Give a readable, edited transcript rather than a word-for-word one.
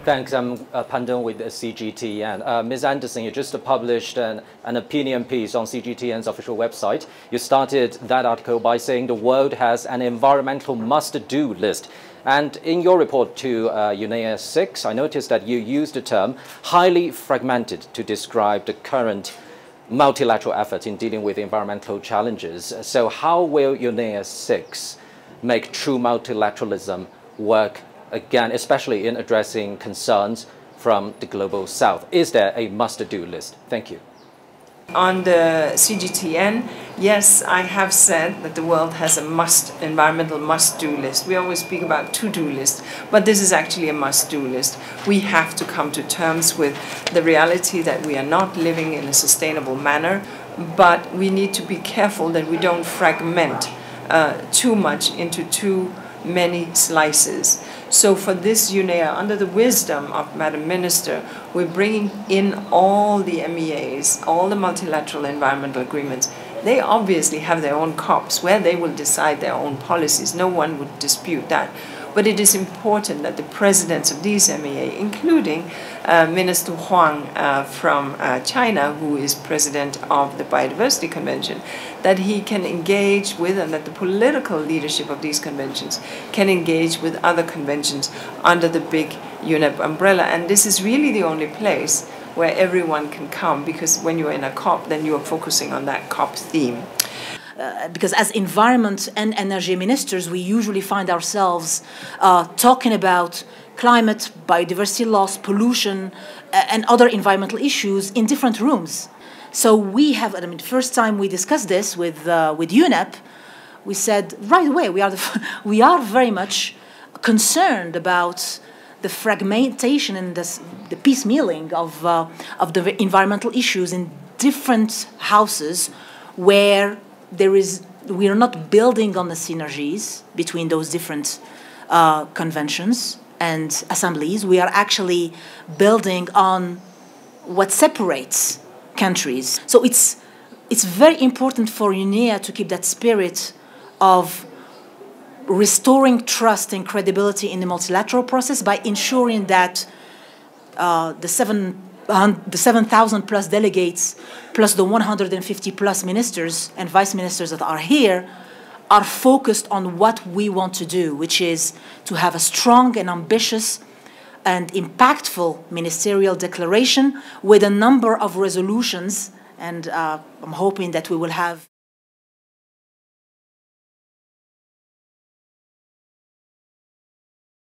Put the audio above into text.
Thanks. I'm Pan Deng with CGTN. Ms. Anderson, you just published an opinion piece on CGTN's official website. You started that article by saying the world has an environmental must-do list. And in your report to UNEA-6, I noticed that you used the term highly fragmented to describe the current multilateral effort in dealing with environmental challenges. So how will UNEA-6 make true multilateralism work again, especially in addressing concerns from the global south? Is there a must-do list? Thank you. On the CGTN, yes, I have said that the world has a environmental must-do list. We always speak about to-do list, but this is actually a must-do list. We have to come to terms with the reality that we are not living in a sustainable manner, but we need to be careful that we don't fragment too much into too many slices. So for this UNEA, under the wisdom of Madam Minister, we're bringing in all the MEAs, all the multilateral environmental agreements. They obviously have their own COPs where they will decide their own policies. No one would dispute that. But it is important that the presidents of these MEA, including Minister Huang from China, who is president of the Biodiversity Convention, that he can engage with, and that the political leadership of these conventions can engage with other conventions under the big UNEP umbrella. And this is really the only place where everyone can come, because when you're in a COP, then you are focusing on that COP theme. Because as environment and energy ministers, we usually find ourselves talking about climate, biodiversity loss, pollution, and other environmental issues in different rooms. So we have, I mean, the first time we discussed this with UNEP, we said right away we are very much concerned about the fragmentation and the piecemealing of the environmental issues in different houses, where we are not building on the synergies between those different conventions and assemblies. We are actually building on what separates countries. So it's very important for UNEA to keep that spirit of restoring trust and credibility in the multilateral process by ensuring that the 7,000 plus delegates, plus the 150 plus ministers and vice ministers that are here, are focused on what we want to do, which is to have a strong and ambitious and impactful ministerial declaration with a number of resolutions. And I'm hoping that we will have